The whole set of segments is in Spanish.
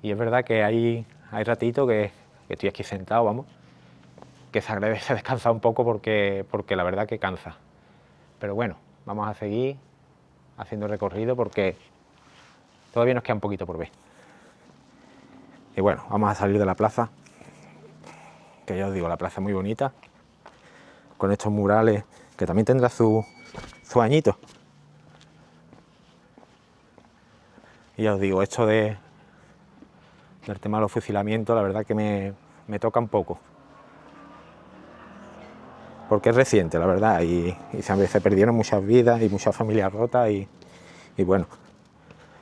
Y es verdad que hay ratitos que estoy aquí sentado, vamos, que se agradece descansar un poco porque la verdad que cansa. Pero bueno, vamos a seguir haciendo recorrido porque todavía nos queda un poquito por ver. Y bueno, vamos a salir de la plaza, que ya os digo, la plaza es muy bonita, con estos murales, que también tendrá su añito. Y ya os digo, esto del tema de los fusilamientos, la verdad que me toca un poco. Porque es reciente, la verdad, y se perdieron muchas vidas y muchas familias rotas y bueno,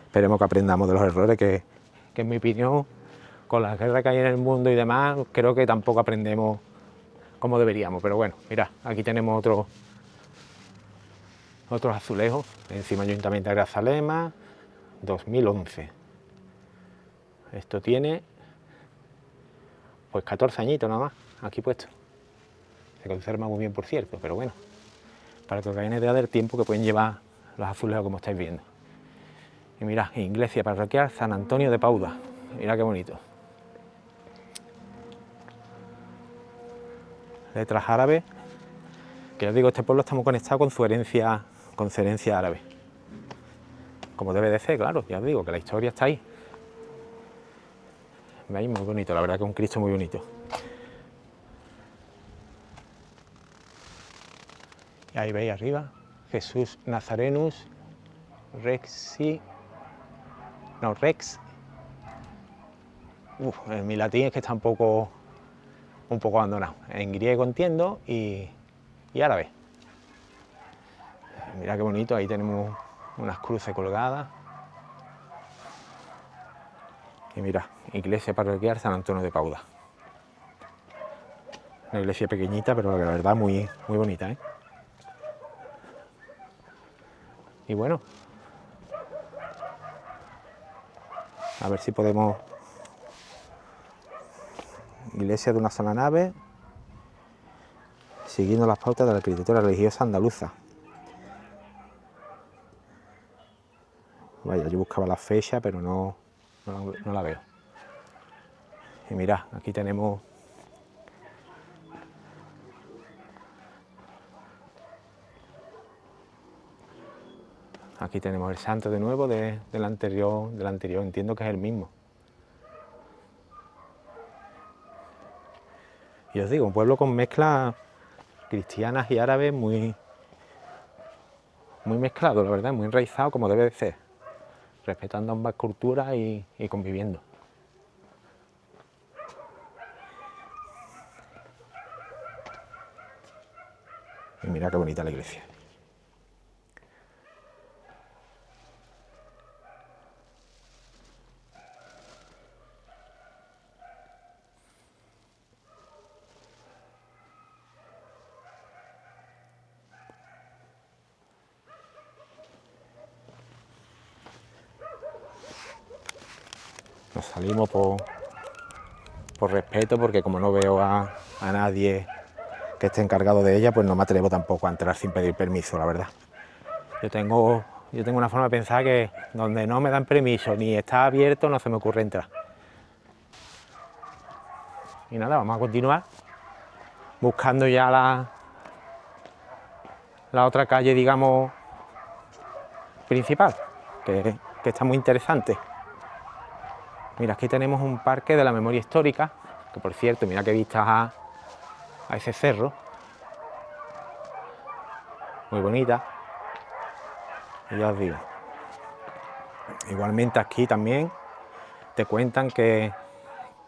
esperemos que aprendamos de los errores que en mi opinión, con las guerras que hay en el mundo y demás, creo que tampoco aprendemos como deberíamos. Pero bueno, mirad, aquí tenemos otros azulejos, encima del Ayuntamiento de Grazalema, 2011. Esto tiene pues 14 añitos nada más, aquí puesto. Se conserva muy bien, por cierto, pero bueno, para que os hagáis una idea del tiempo que pueden llevar los azulejos como estáis viendo. Y mirad, iglesia parroquial San Antonio de Pauda, mirad qué bonito. Letras árabes, que os digo, este pueblo estamos conectados con su herencia árabe. Como debe de ser, claro, ya os digo, que la historia está ahí. ¿Veis? Muy bonito, la verdad que es un Cristo muy bonito. Y ahí veis arriba, Jesús Nazarenus Rex. Mi latín es que está un poco abandonado. En griego entiendo y árabe. Mira qué bonito, ahí tenemos unas cruces colgadas. Y mira, iglesia parroquial San Antonio de Pauda. Una iglesia pequeñita, pero la verdad muy bonita, ¿eh? Y bueno, a ver si podemos... Iglesia de una sola nave, siguiendo las pautas de la arquitectura religiosa andaluza. Vaya, yo buscaba la fecha, pero no la veo. Y mirad, aquí tenemos... Aquí tenemos el santo de nuevo del anterior, entiendo que es el mismo. Y os digo, un pueblo con mezclas cristianas y árabes muy mezclado, la verdad, muy enraizado como debe de ser, respetando ambas culturas y conviviendo. Y mira qué bonita la iglesia. Nos salimos por respeto, porque como no veo a nadie que esté encargado de ella, pues no me atrevo tampoco a entrar sin pedir permiso, la verdad. Yo tengo una forma de pensar que donde no me dan permiso ni está abierto, no se me ocurre entrar. Y nada, vamos a continuar buscando ya la otra calle, digamos, principal, que está muy interesante. Mira, aquí tenemos un parque de la memoria histórica, que por cierto, mira qué vistas a ese cerro. Muy bonita. Y ya os digo. Igualmente aquí también te cuentan que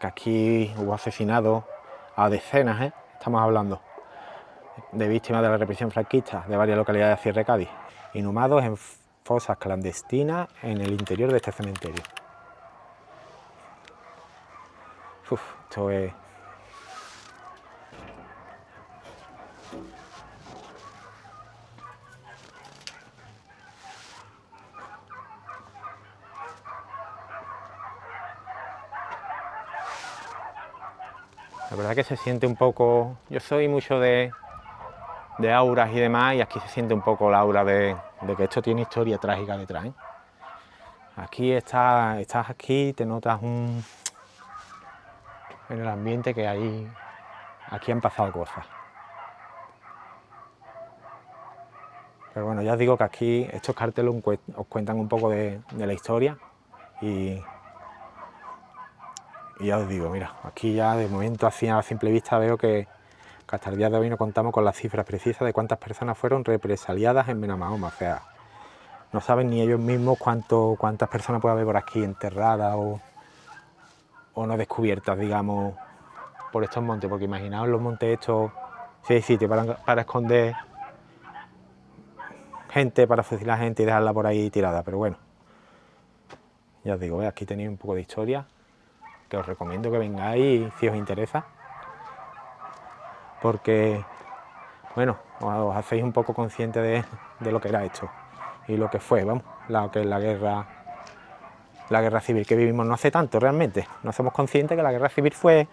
aquí hubo asesinados a decenas, estamos hablando, de víctimas de la represión franquista de varias localidades de Sierra de Cádiz, inhumados en fosas clandestinas en el interior de este cementerio. Esto es... La verdad que se siente un poco... Yo soy mucho de auras y demás, y aquí se siente un poco la aura de que esto tiene historia trágica detrás, ¿eh? Aquí estás aquí, te notas en el ambiente que aquí han pasado cosas. Pero bueno, ya os digo que aquí estos carteles os cuentan un poco de la historia y ya os digo, mira, aquí ya de momento así a simple vista veo que hasta el día de hoy no contamos con las cifras precisas de cuántas personas fueron represaliadas en Benamahoma, o sea, no saben ni ellos mismos cuántas personas puede haber por aquí enterradas o no descubiertas, digamos, por estos montes, porque imaginaos los montes estos, si hay sitio para esconder gente, para fusilar gente y dejarla por ahí tirada, pero bueno, ya os digo, aquí tenéis un poco de historia, que os recomiendo que vengáis si os interesa, porque, bueno, os hacéis un poco conscientes de lo que era esto y lo que fue, vamos, que es la guerra civil que vivimos no hace tanto realmente, no somos conscientes que la guerra civil fue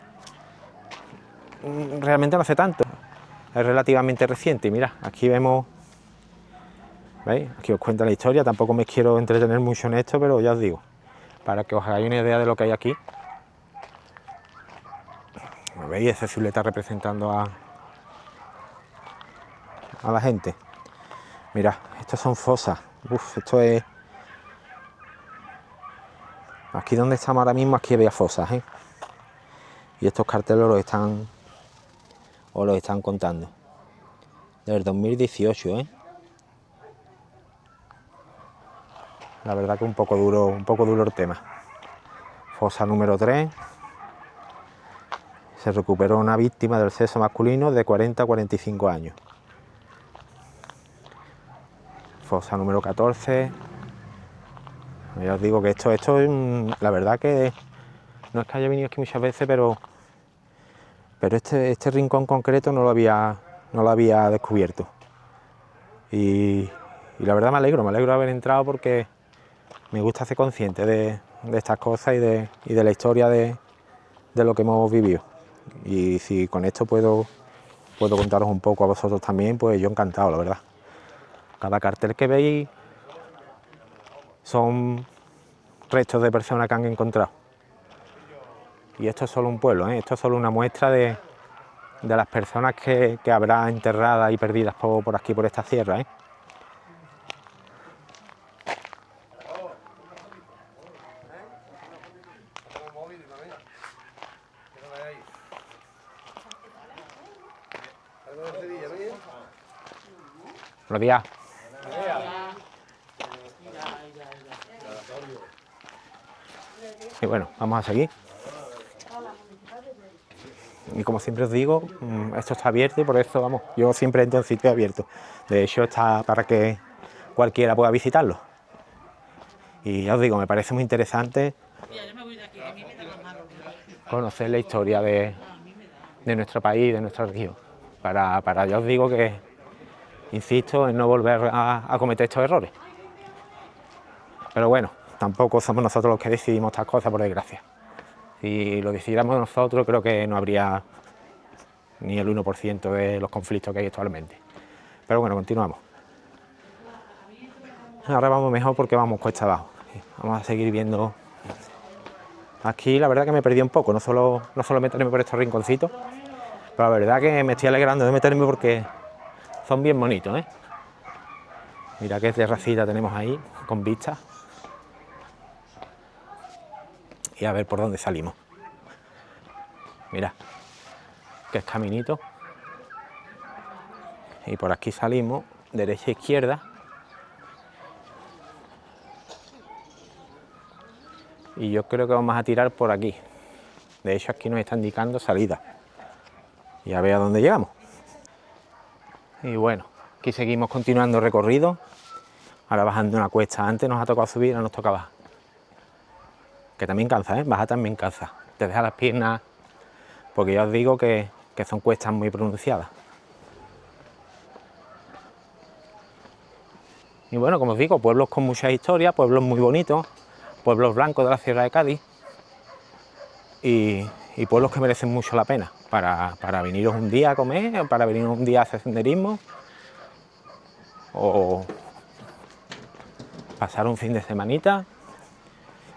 realmente no hace tanto, es relativamente reciente y mirad, aquí vemos, ¿veis? Aquí os cuenta la historia, tampoco me quiero entretener mucho en esto, pero ya os digo, para que os hagáis una idea de lo que hay aquí. ¿Veis? Ese silueta representando a la gente. Mirad, estas son fosas, esto es... Aquí donde estamos ahora mismo, aquí había fosas, ¿eh? Y estos carteles os los están contando. Del 2018, ¿eh? La verdad que un poco duro el tema. Fosa número 3. Se recuperó una víctima del sexo masculino de 40 a 45 años. Fosa número 14. Ya os digo que esto es la verdad que no es que haya venido aquí muchas veces, pero este rincón concreto no lo había descubierto. Y la verdad me alegro de haber entrado porque me gusta ser consciente de estas cosas y de la historia de lo que hemos vivido. Y si con esto puedo contaros un poco a vosotros también, pues yo encantado, la verdad. Cada cartel que veis son restos de personas que han encontrado. Y esto es solo un pueblo, ¿eh? Esto es solo una muestra de las personas que habrá enterradas y perdidas por aquí, por esta sierra, ¿eh? Buenos días. Y bueno, vamos a seguir. Y como siempre os digo, esto está abierto y por eso, vamos, yo siempre entro en sitio abierto. De hecho, está para que cualquiera pueda visitarlo. Y ya os digo, me parece muy interesante conocer la historia de nuestro país, de nuestra región. Para ya os digo que, insisto, en no volver a cometer estos errores. Pero bueno, tampoco somos nosotros los que decidimos estas cosas, por desgracia. Si lo decidiéramos nosotros, creo que no habría ni el 1% de los conflictos que hay actualmente. Pero bueno, continuamos. Ahora vamos mejor porque vamos cuesta abajo. Vamos a seguir viendo. Aquí la verdad que me perdí un poco, no solo meterme por estos rinconcitos, pero la verdad que me estoy alegrando de meterme porque son bien bonitos, ¿eh? Mira qué terracita tenemos ahí, con vistas. Y a ver por dónde salimos. Mira, que es caminito. Y por aquí salimos, derecha e izquierda. Y yo creo que vamos a tirar por aquí. De hecho, aquí nos está indicando salida. Y a ver a dónde llegamos. Y bueno, aquí seguimos continuando el recorrido. Ahora bajando una cuesta. Antes nos ha tocado subir, ahora nos toca bajar. Que también cansa, ¿eh? Bajar también cansa. Te deja las piernas, porque ya os digo que son cuestas muy pronunciadas. Y bueno, como os digo, pueblos con mucha historia, pueblos muy bonitos, pueblos blancos de la Sierra de Cádiz y pueblos que merecen mucho la pena para veniros un día a comer, para venir un día a hacer senderismo o pasar un fin de semanita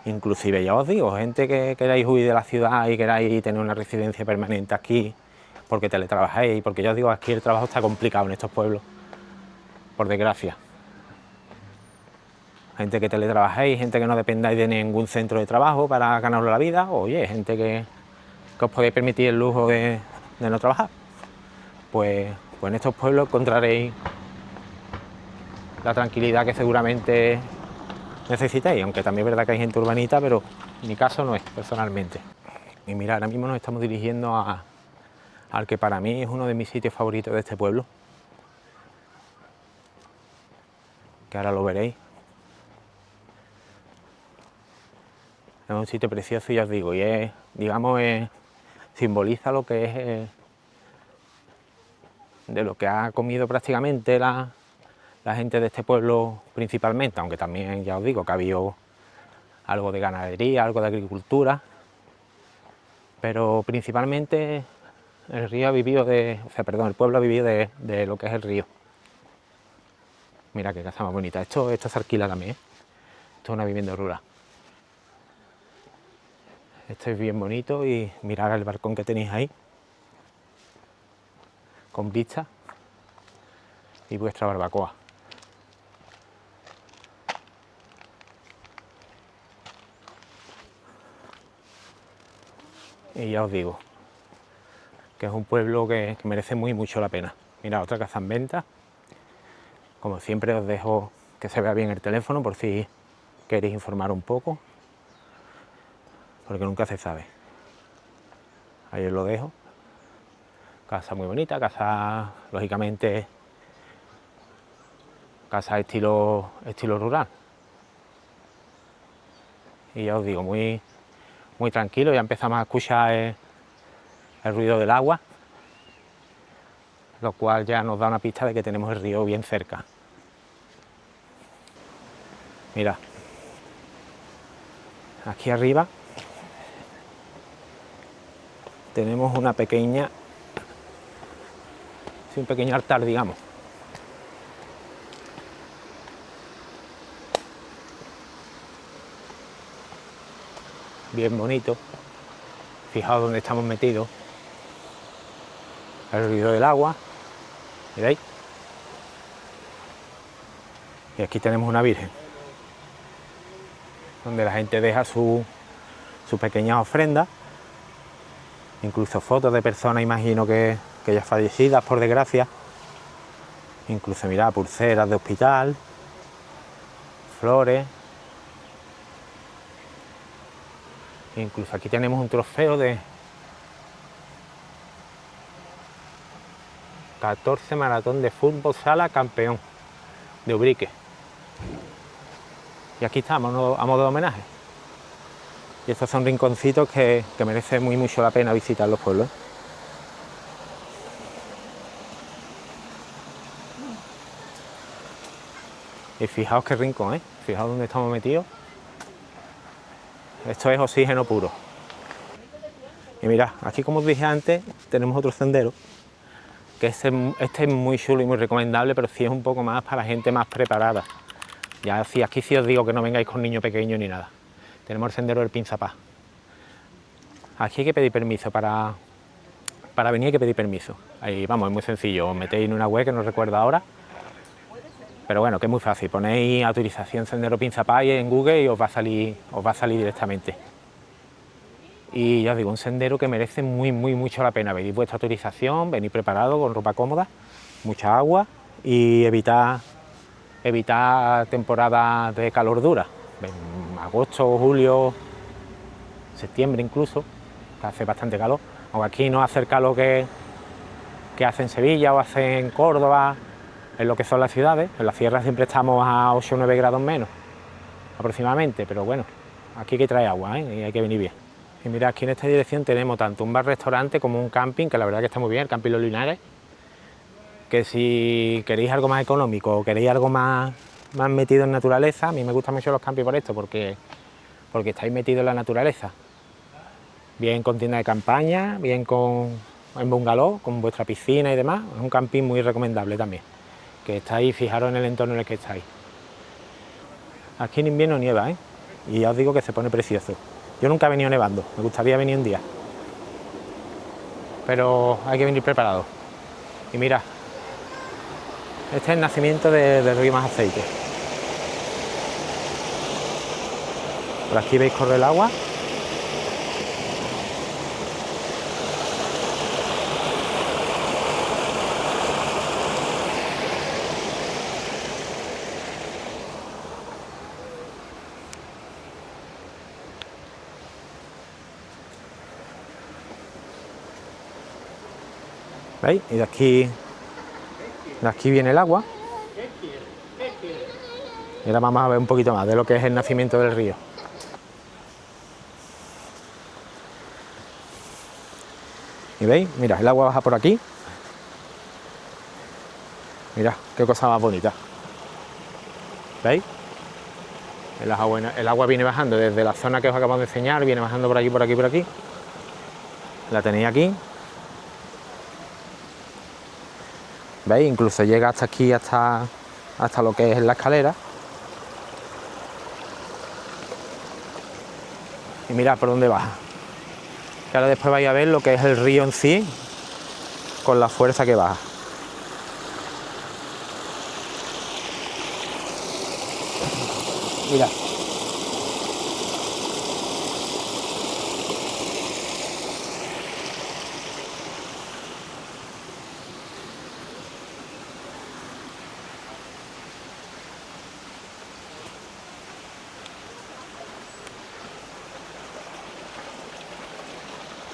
Inclusive ya os digo, gente que queráis huir de la ciudad y queráis tener una residencia permanente aquí porque teletrabajáis, porque ya os digo, aquí el trabajo está complicado en estos pueblos, por desgracia. Gente que teletrabajáis, gente que no dependáis de ningún centro de trabajo para ganaros la vida, o oye, gente que os podéis permitir el lujo de no trabajar. Pues en estos pueblos encontraréis la tranquilidad que seguramente necesitáis, aunque también es verdad que hay gente urbanita, pero en mi caso no es, personalmente. Y mira, ahora mismo nos estamos dirigiendo al que para mí es uno de mis sitios favoritos de este pueblo, que ahora lo veréis. Es un sitio precioso, y ya os digo, y es, digamos, simboliza lo que es de lo que ha comido prácticamente la gente de este pueblo principalmente, aunque también, ya os digo, que ha habido algo de ganadería, algo de agricultura, pero principalmente el río ha vivido el pueblo ha vivido de lo que es el río. Mira qué casa más bonita. Esto se alquila también, ¿eh? Esto es una vivienda rural. Esto es bien bonito y mirad el balcón que tenéis ahí, con vista, y vuestra barbacoa. Y ya os digo que es un pueblo que merece mucho la pena. Mirad, otra casa en venta. Como siempre os dejo que se vea bien el teléfono por si queréis informar un poco, porque nunca se sabe. Ahí os lo dejo. Casa muy bonita, casa, lógicamente, casa estilo rural. Y ya os digo, muy tranquilo. Ya empezamos a escuchar el ruido del agua, lo cual ya nos da una pista de que tenemos el río bien cerca. Mira, aquí arriba tenemos un pequeño altar, digamos. Bien bonito. Fijaos dónde estamos metidos. El ruido del agua, ¿veis? Y aquí tenemos una virgen, donde la gente deja sus pequeñas ofrendas, incluso fotos de personas, imagino que ya fallecidas, por desgracia. Incluso, mirad, pulseras de hospital, flores. Incluso aquí tenemos un trofeo de 14 maratón de fútbol sala campeón de Ubrique. Y aquí estamos a modo de homenaje. Y estos son rinconcitos que merece mucho la pena visitar los pueblos. Y fijaos qué rincón, ¿eh? Fijaos dónde estamos metidos. Esto es oxígeno puro. Y mirad, aquí, como os dije antes, tenemos otro sendero, que este es muy chulo y muy recomendable, pero sí es un poco más para gente más preparada. Ya aquí sí os digo que no vengáis con niños pequeños ni nada. Tenemos el sendero del Pinzapá. Aquí hay que pedir permiso, para venir hay que pedir permiso. Ahí vamos, es muy sencillo, os metéis en una web que no recuerdo ahora, pero bueno, que es muy fácil, ponéis autorización Sendero Pinzapá en Google y os va a salir directamente. Y ya os digo, un sendero que merece mucho la pena. Venid vuestra autorización, venid preparado con ropa cómoda, mucha agua y evitar temporadas de calor dura. Agosto, julio, septiembre incluso, que hace bastante calor. Aunque aquí no hace el calor que hace en Sevilla o hace en Córdoba, en lo que son las ciudades. En la sierra siempre estamos a 8 o 9 grados menos, aproximadamente, pero bueno, aquí hay que traer agua, ¿eh? Y hay que venir bien. Y mira, aquí en esta dirección tenemos tanto un bar-restaurante como un camping, que la verdad que está muy bien, el Camping Los Linares, que si queréis algo más económico o queréis algo más metido en naturaleza, a mí me gustan mucho los campings por esto, porque estáis metidos en la naturaleza. Bien con tienda de campaña, bien en bungalow, con vuestra piscina y demás. Es un camping muy recomendable también, que estáis, fijaros en el entorno en el que estáis. Aquí en invierno nieva, ¿eh? y ya os digo que se pone precioso. Yo nunca he venido nevando, me gustaría venir un día, pero hay que venir preparado. Y mira, este es el nacimiento del río Más Aceite. Por aquí veis correr el agua. ¿Veis? Y de aquí viene el agua. Y ahora vamos a ver un poquito más de lo que es el nacimiento del río. ¿Y veis? Mira, el agua baja por aquí. Mira, qué cosa más bonita. ¿Veis? El agua viene bajando desde la zona que os acabamos de enseñar, viene bajando por aquí, por aquí, por aquí. La tenéis aquí. ¿Veis? Incluso llega hasta aquí, hasta lo que es la escalera. Y mirad por dónde baja. Y ahora después vais a ver lo que es el río en sí, con la fuerza que baja. Mirad.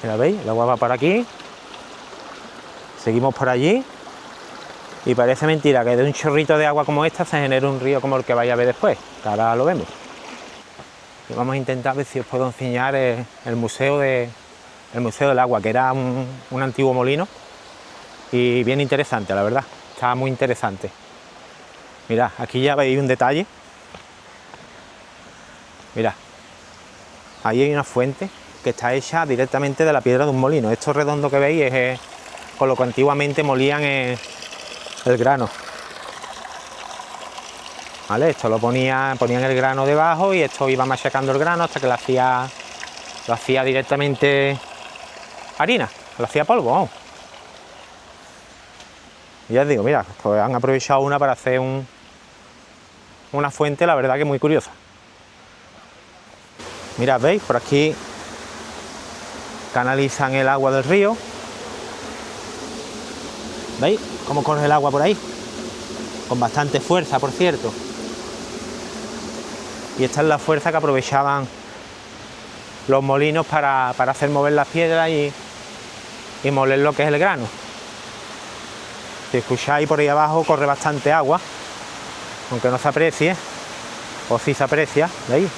Mira, ¿veis? El agua va por aquí. Seguimos por allí. Y parece mentira que de un chorrito de agua como esta se genere un río como el que vais a ver después, que ahora lo vemos. Y vamos a intentar ver si os puedo enseñar el museo del agua, que era un antiguo molino. Y bien interesante, la verdad. Está muy interesante. Mirad, aquí ya veis un detalle. Mirad. Ahí hay una fuente que está hecha directamente de la piedra de un molino. Esto redondo que veis es con lo que antiguamente molían el grano. ¿Vale? Esto ponían el grano debajo y esto iba machacando el grano hasta que lo hacía directamente harina, lo hacía polvo. Vamos. Y ya os digo, mira, pues han aprovechado una para hacer una fuente, la verdad que muy curiosa. Mirad, ¿veis? Por aquí canalizan el agua del río. ¿Veis cómo corre el agua por ahí? Con bastante fuerza, por cierto. Y esta es la fuerza que aprovechaban los molinos para hacer mover las piedras y moler lo que es el grano. Si escucháis por ahí abajo corre bastante agua, aunque no se aprecie, o sí se aprecia, ¿veis?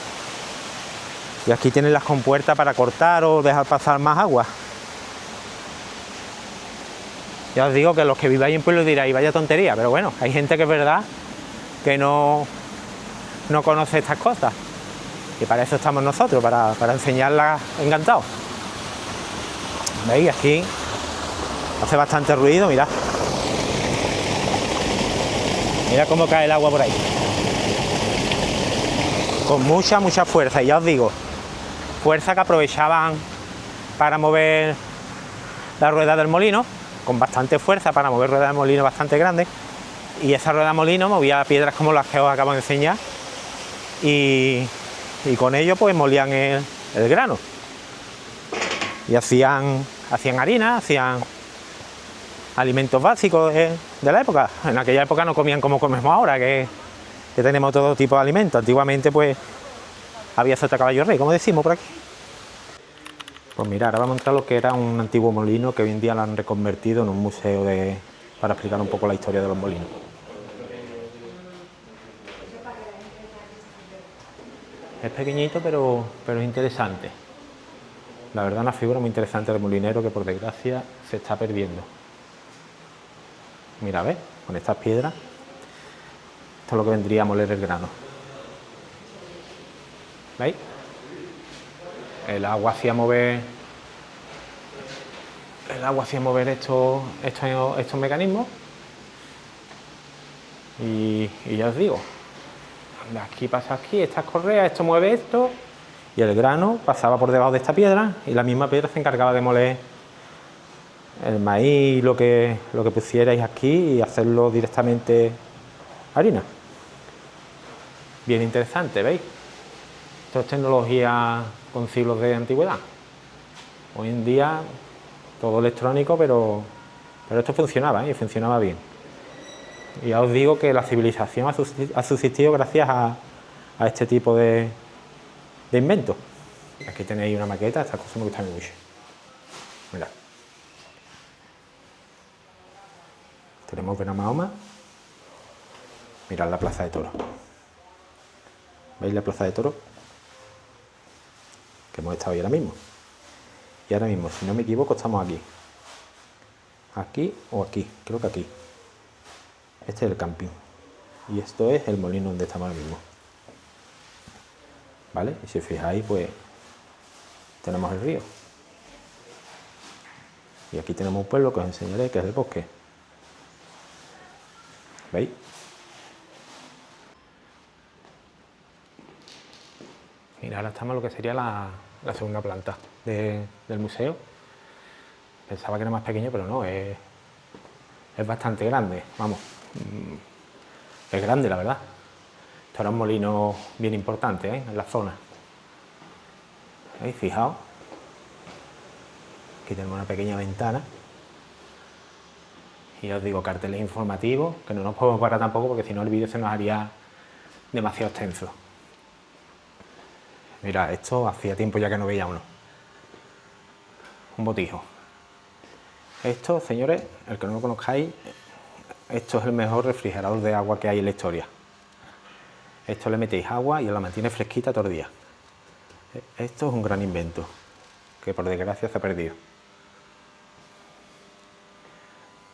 Y aquí tienen las compuertas para cortar o dejar pasar más agua. Ya os digo que los que viváis en pueblo diráis, vaya tontería, pero bueno, hay gente que es verdad que no conoce estas cosas. Y para eso estamos nosotros, para enseñarlas encantados. ¿Veis? Aquí hace bastante ruido, mirad. Mira cómo cae el agua por ahí. Con mucha fuerza, y ya os digo, fuerza que aprovechaban para mover la rueda del molino, con bastante fuerza para mover ruedas de molino bastante grandes, y esa rueda de molino movía piedras como las que os acabo de enseñar, y con ello pues molían el grano, y hacían harina, hacían alimentos básicos de la época. En aquella época no comían como comemos ahora, que tenemos todo tipo de alimentos. Antiguamente pues había sota caballo rey, como decimos por aquí. Pues mira, ahora vamos a entrar a lo que era un antiguo molino que hoy en día lo han reconvertido en un museo para explicar un poco la historia de los molinos. Es pequeñito pero es interesante. La verdad, una figura muy interesante del molinero que por desgracia se está perdiendo. Mira, ¿ves? Con estas piedras, esto es lo que vendría a moler el grano. ¿Veis? El agua hacía mover estos mecanismos y ya os digo, De aquí pasa aquí, estas correas, esto mueve esto, y el grano pasaba por debajo de esta piedra, y la misma piedra se encargaba de moler el maíz, lo que pusierais aquí, y hacerlo directamente harina. Bien interesante, ¿veis? Esto es tecnología con siglos de antigüedad. Hoy en día todo electrónico, pero esto funcionaba, y funcionaba bien. Y ya os digo que la civilización ha subsistido gracias a este tipo de inventos. Aquí tenéis una maqueta, estas cosas me gustan mucho. Mirad. Tenemos Benamahoma. Mirad la plaza de toros. ¿Veis la plaza de toros? Que hemos estado ahí ahora mismo. Y ahora mismo, si no me equivoco, estamos aquí. Aquí o aquí, creo que aquí. Este es el camping. Y esto es el molino donde estamos ahora mismo. ¿Vale? Y si os fijáis, pues tenemos el río. Y aquí tenemos un pueblo que os enseñaré, que es el bosque. ¿Veis? Mira, ahora estamos en lo que sería la segunda planta del museo. Pensaba que era más pequeño, pero no, es bastante grande, vamos. Es grande, la verdad. Esto era un molino bien importante, en la zona. ¿Veis? Fijaos. Aquí tenemos una pequeña ventana. Y ya os digo, carteles informativos, que no nos podemos parar tampoco porque si no el vídeo se nos haría demasiado extenso. Mira, esto hacía tiempo ya que no veía uno. Un botijo. Esto, señores, el que no lo conozcáis, esto es el mejor refrigerador de agua que hay en la historia. Esto le metéis agua y os la mantiene fresquita todo el día. Esto es un gran invento, que por desgracia se ha perdido.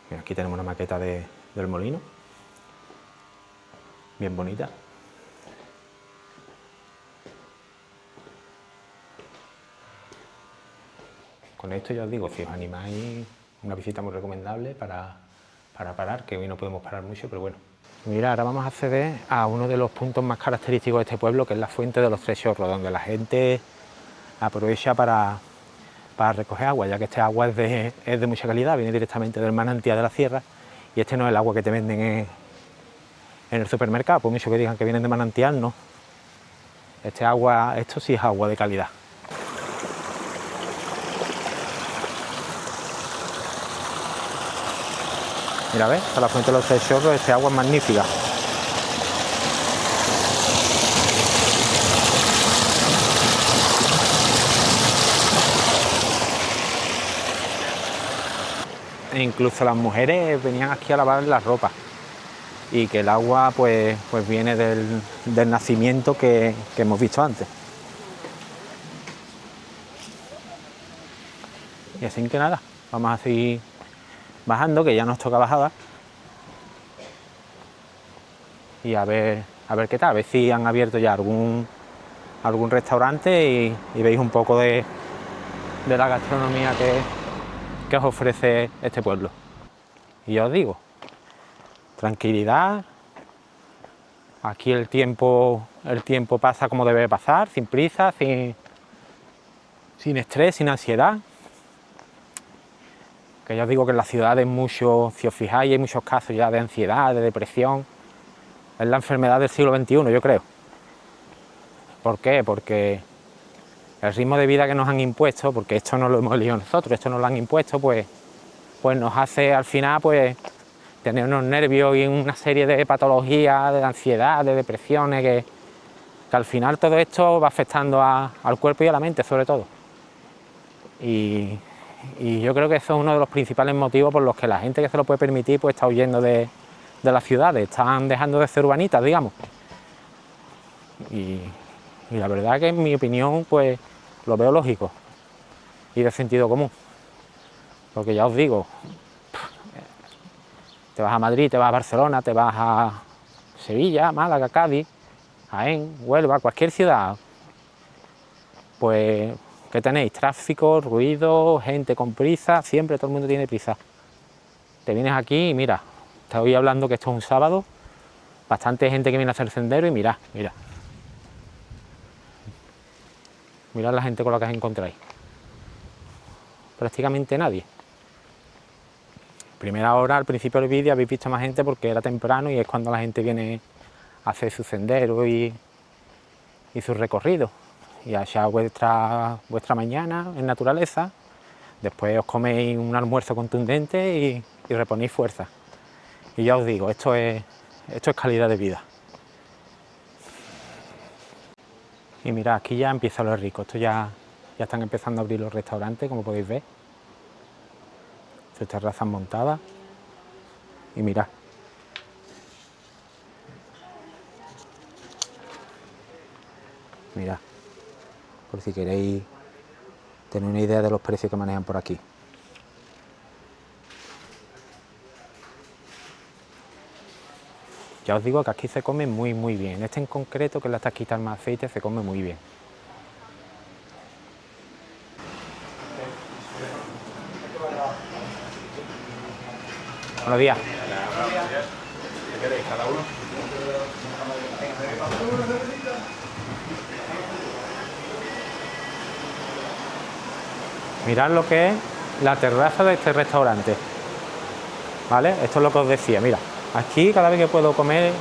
Mira, aquí tenemos una maqueta del molino, bien bonita. Con esto ya os digo, si os animáis, una visita muy recomendable para parar, que hoy no podemos parar mucho, pero bueno. Mira, ahora vamos a acceder a uno de los puntos más característicos de este pueblo, que es la fuente de los Tres Chorros, donde la gente aprovecha para recoger agua, ya que este agua es de mucha calidad, viene directamente del manantial de la sierra, y este no es el agua que te venden en el supermercado, por mucho que digan que vienen de manantial, no. Esto sí es agua de calidad. Mira, ¿ves? A la fuente de los Tres Chorros, este agua es magnífica. E incluso las mujeres venían aquí a lavar la ropa. Y que el agua pues viene del nacimiento que hemos visto antes. Y así que nada, vamos a seguir bajando, que ya nos toca bajada, y a ver qué tal, a ver si han abierto ya algún restaurante y veis un poco de la gastronomía que os ofrece este pueblo. Y ya os digo, tranquilidad, aquí el tiempo pasa como debe pasar, sin prisa, sin estrés, sin ansiedad. Que ya os digo que en las ciudades si os fijáis, hay muchos casos ya de ansiedad, de depresión. Es la enfermedad del siglo XXI, yo creo. ¿Por qué? Porque el ritmo de vida que nos han impuesto, porque esto no lo hemos elegido nosotros, esto nos lo han impuesto, pues nos hace al final pues tener unos nervios y una serie de patologías, de ansiedad, de depresiones, que al final todo esto va afectando al cuerpo y a la mente sobre todo. Y yo creo que eso es uno de los principales motivos por los que la gente que se lo puede permitir pues está huyendo de las ciudades, están dejando de ser urbanitas, digamos. Y la verdad que en mi opinión pues lo veo lógico y de sentido común. Porque ya os digo, te vas a Madrid, te vas a Barcelona, te vas a Sevilla, Málaga, Cádiz, Jaén, Huelva, cualquier ciudad, pues ¿qué tenéis? Tráfico, ruido, gente con prisa, siempre todo el mundo tiene prisa. Te vienes aquí y mira, te voy hablando que esto es un sábado bastante gente que viene a hacer sendero y mirad, mirad la gente con la que os encontráis. Prácticamente nadie. Primera hora, al principio del vídeo, habéis visto más gente porque era temprano y es cuando la gente viene a hacer su sendero y su recorrido. Y a echar vuestra mañana en naturaleza. Después os coméis un almuerzo contundente y reponéis fuerza. Y ya os digo, esto es calidad de vida. Y mirad, aquí ya empieza lo rico. Esto ya están empezando a abrir los restaurantes, como podéis ver. Sus terrazas montadas. Y mirad. Mirad. Por si queréis tener una idea de los precios que manejan por aquí. Ya os digo que aquí se come muy bien. Este en concreto, que es la tasquita al más aceite, se come muy bien. Buenos días. ¿Qué queréis cada uno? Mirad lo que es la terraza de este restaurante. ¿Vale? Esto es lo que os decía, mira. Aquí cada vez que puedo comer,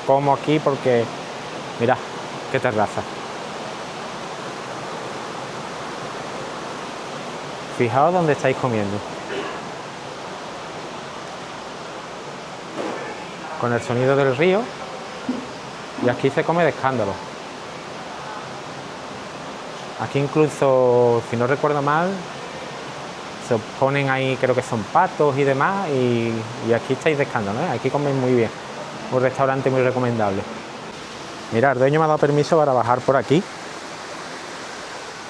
como aquí porque, mirad, qué terraza. Fijaos dónde estáis comiendo. Con el sonido del río. Y aquí se come de escándalo. Aquí incluso, si no recuerdo mal, se ponen ahí, creo que son patos y demás, y aquí estáis de escándalo, ¿eh? Aquí coméis muy bien. Un restaurante muy recomendable. Mirad, el dueño me ha dado permiso para bajar por aquí.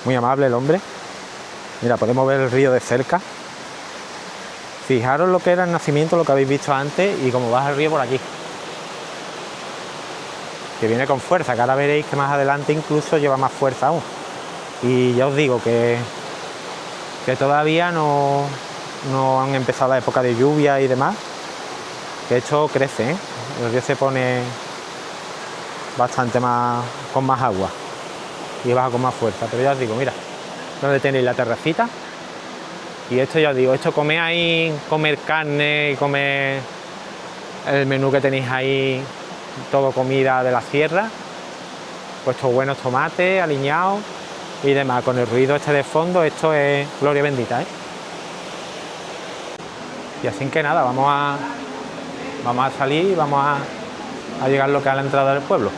Muy amable el hombre. Mira, podemos ver el río de cerca. Fijaros lo que era el nacimiento, lo que habéis visto antes, y cómo baja el río por aquí. Que viene con fuerza, que ahora veréis que más adelante incluso lleva más fuerza aún. Y ya os digo que todavía no han empezado la época de lluvia y demás, que esto crece, ¿eh? El río se pone bastante más, con más agua y baja con más fuerza, pero ya os digo, mira, donde tenéis la terracita, y esto ya os digo, esto comer ahí, comer carne y comer el menú que tenéis ahí, todo comida de la sierra, puestos buenos tomates, aliñados y demás, con el ruido este de fondo, esto es gloria bendita, ¿eh? Y así que nada, vamos a salir y vamos a llegar lo que es a la entrada del pueblo.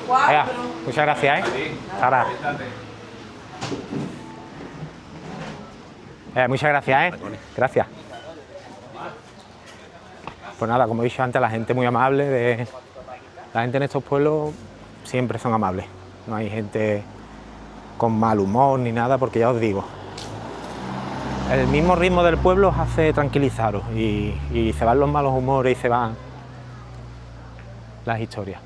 Venga, muchas gracias, ¿eh? Ahora. Muchas gracias, ¿eh? Gracias. Pues nada, como he dicho antes, la gente muy amable, la gente en estos pueblos siempre son amables. No hay gente con mal humor ni nada, porque ya os digo, el mismo ritmo del pueblo os hace tranquilizaros y se van los malos humores y se van las historias.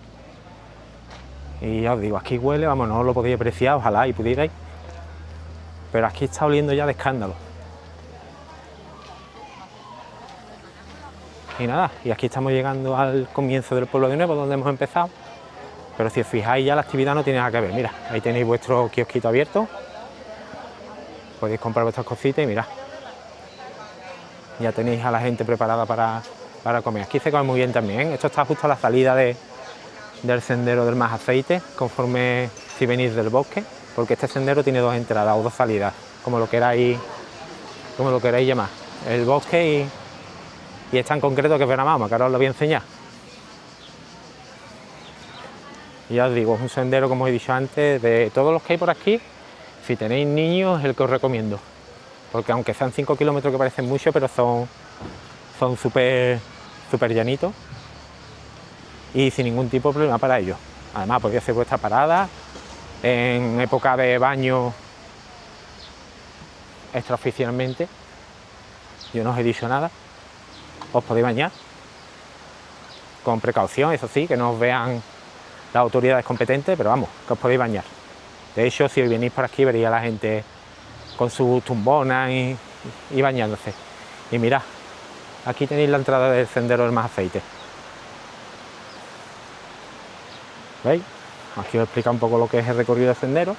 Y ya os digo, aquí huele, vamos, no lo podéis apreciar, ojalá y pudierais, pero aquí está oliendo ya de escándalo. Y nada, y aquí estamos llegando al comienzo del pueblo de nuevo, donde hemos empezado. Pero si os fijáis ya la actividad no tiene nada que ver. Mira, ahí tenéis vuestro kiosquito abierto. Podéis comprar vuestras cositas y mirad. Ya tenéis a la gente preparada para comer. Aquí se come muy bien también, ¿eh? Esto está justo a la salida del sendero del Más Aceite, conforme si venís del bosque, porque este sendero tiene dos entradas o dos salidas, como lo queráis llamar. El bosque y esta en concreto que es Benamahoma, que ahora os lo voy a enseñar. Y ya os digo, es un sendero, como he dicho antes, de todos los que hay por aquí, si tenéis niños es el que os recomiendo, porque aunque sean 5 kilómetros que parecen mucho, pero son súper llanitos y sin ningún tipo de problema para ellos. Además podéis hacer vuestra parada en época de baño extraoficialmente, yo no os he dicho nada, os podéis bañar con precaución, eso sí, que no os vean las autoridades competentes, pero vamos, que os podéis bañar. De hecho, si venís por aquí veréis a la gente con sus tumbonas y bañándose. Y mirad, aquí tenéis la entrada del sendero del Más Aceite. ¿Veis? Aquí os explica un poco lo que es el recorrido del sendero.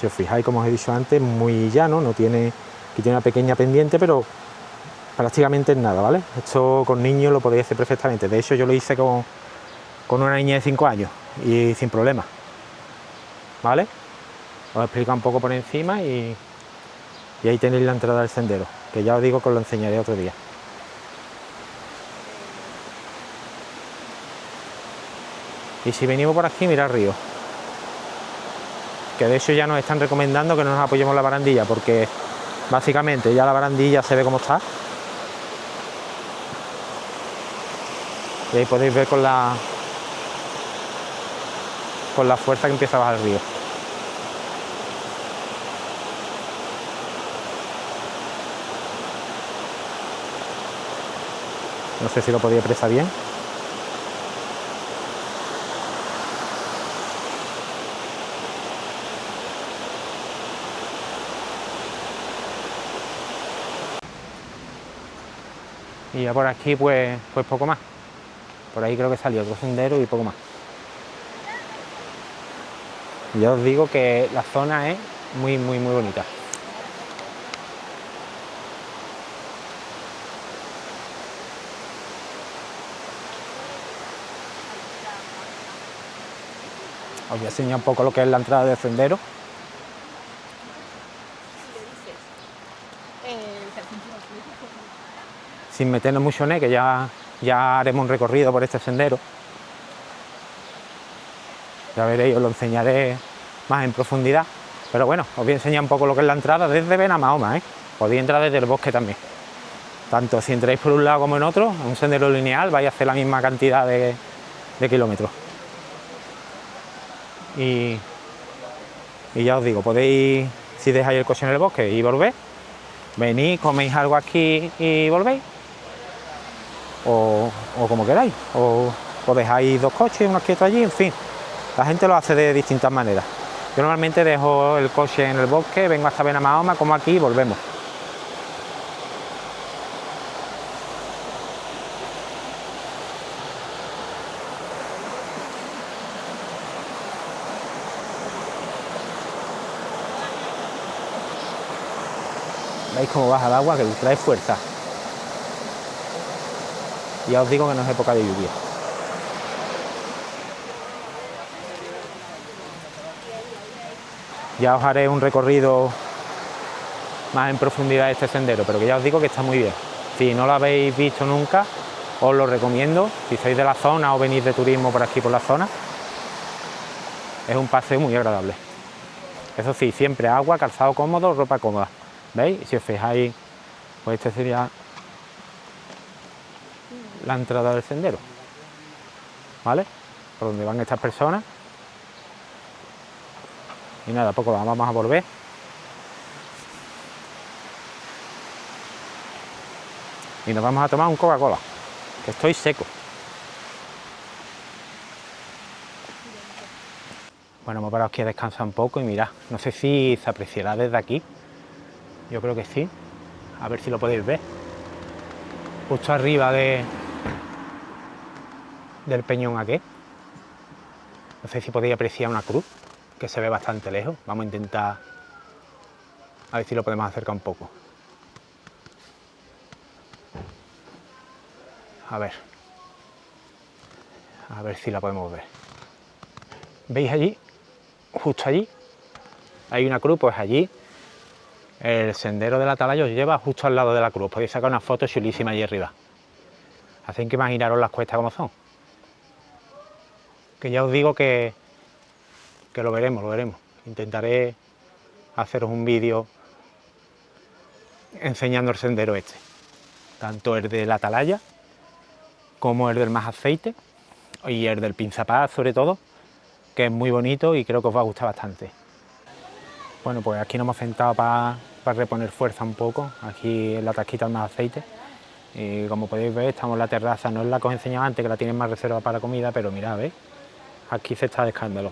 Si os fijáis, como os he dicho antes, muy llano, no tiene, aquí tiene una pequeña pendiente, pero prácticamente es nada, ¿vale? Esto con niños lo podéis hacer perfectamente. De hecho, yo lo hice con una niña de 5 años y sin problema, ¿vale? Os explico un poco por encima y ahí tenéis la entrada del sendero, que ya os digo que os lo enseñaré otro día. Y si venimos por aquí, mirad el río, que de hecho ya nos están recomendando que no nos apoyemos en la barandilla, porque básicamente ya la barandilla se ve como está. Y ahí podéis ver con la fuerza que empieza a bajar el río. No sé si lo podía apreciar bien. Y ya por aquí pues poco más. Por ahí creo que salió otro sendero y poco más. Y ya os digo que la zona es muy bonita. Os voy a enseñar un poco lo que es la entrada del sendero. Sin meternos mucho en él, que ya haremos un recorrido por este sendero. Ya veréis, os lo enseñaré más en profundidad. Pero bueno, os voy a enseñar un poco lo que es la entrada desde Benamahoma, ¿eh? Podéis entrar desde el bosque también. Tanto si entráis por un lado como en otro, en un sendero lineal vais a hacer la misma cantidad de kilómetros. Y ya os digo, podéis, si dejáis el coche en el bosque y volvéis, venís, coméis algo aquí y volvéis, o como queráis, o dejáis 2 coches, uno aquí y otro allí, en fin, la gente lo hace de distintas maneras. Yo normalmente dejo el coche en el bosque, vengo hasta Benamahoma, como aquí y volvemos. ¿Veis cómo baja el agua? Que trae fuerza. Ya os digo que no es época de lluvia. Ya os haré un recorrido más en profundidad de este sendero, pero que ya os digo que está muy bien. Si no lo habéis visto nunca, os lo recomiendo. Si sois de la zona o venís de turismo por aquí por la zona, es un paseo muy agradable. Eso sí, siempre agua, calzado cómodo, ropa cómoda. ¿Veis? Si os fijáis, pues este sería la entrada del sendero, ¿vale? Por donde van estas personas. Y nada, poco vamos a volver. Y nos vamos a tomar un Coca-Cola, que estoy seco. Bueno, hemos parado aquí a descansar un poco y mirad, no sé si se apreciará desde aquí. Yo creo que sí. A ver si lo podéis ver. Justo arriba del peñón aquí. No sé si podéis apreciar una cruz, que se ve bastante lejos. Vamos a intentar a ver si lo podemos acercar un poco. A ver si la podemos ver. ¿Veis allí? Justo allí hay una cruz, pues allí el sendero de la Atalaya os lleva justo al lado de la cruz. Podéis sacar una foto chulísima allí arriba. Hacen que imaginaros las cuestas como son. Que ya os digo que lo veremos. Intentaré haceros un vídeo enseñando el sendero este. Tanto el de la Atalaya como el del Más Aceite y el del Pinzapaz sobre todo, que es muy bonito y creo que os va a gustar bastante. Bueno, pues aquí nos hemos sentado para reponer fuerza un poco, aquí en la tasquita del Más Aceite. Y como podéis ver, estamos en la terraza, no es la que os enseñaba antes, que la tienen más reserva para comida, pero mirad, ¿veis? Aquí se está de escándalo,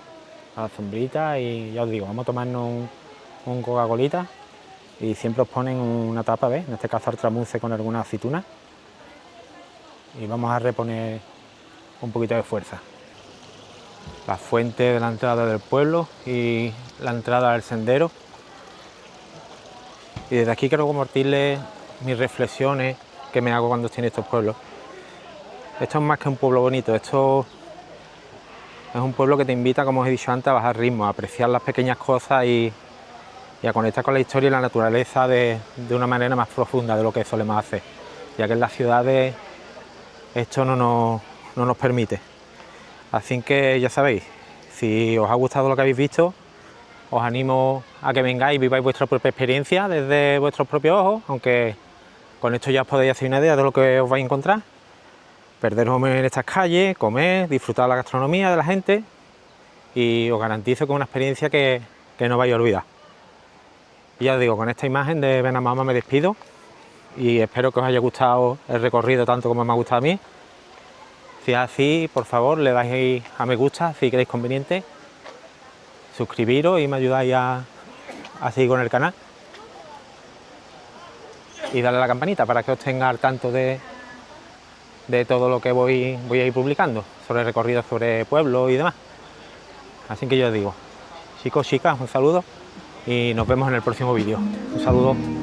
a la sombrita, y ya os digo, vamos a tomarnos un Coca-Colita y siempre os ponen una tapa, ¿veis? En este caso Altramuse con alguna aceituna, y vamos a reponer un poquito de fuerza. La fuente de la entrada del pueblo y la entrada al sendero. Y desde aquí quiero compartirles mis reflexiones que me hago cuando estoy en estos pueblos. Esto es más que un pueblo bonito, esto es un pueblo que te invita, como os he dicho antes, a bajar ritmo, a apreciar las pequeñas cosas y a conectar con la historia y la naturaleza de una manera más profunda de lo que solemos hacer, ya que en las ciudades esto no nos permite. Así que ya sabéis, si os ha gustado lo que habéis visto, os animo a que vengáis y viváis vuestra propia experiencia desde vuestros propios ojos, aunque con esto ya os podéis hacer una idea de lo que os vais a encontrar. Perderos en estas calles, comer, disfrutar la gastronomía de la gente, y os garantizo que es una experiencia que no vais a olvidar. Y ya os digo, con esta imagen de Benamahoma me despido y espero que os haya gustado el recorrido tanto como me ha gustado a mí. Si es así, por favor, le dais a me gusta si queréis conveniente, suscribiros y me ayudáis a seguir con el canal, y darle a la campanita para que os tenga al tanto de todo lo que voy a ir publicando sobre recorridos, sobre pueblos y demás. Así que yo os digo, chicos, chicas, un saludo y nos vemos en el próximo vídeo. Un saludo.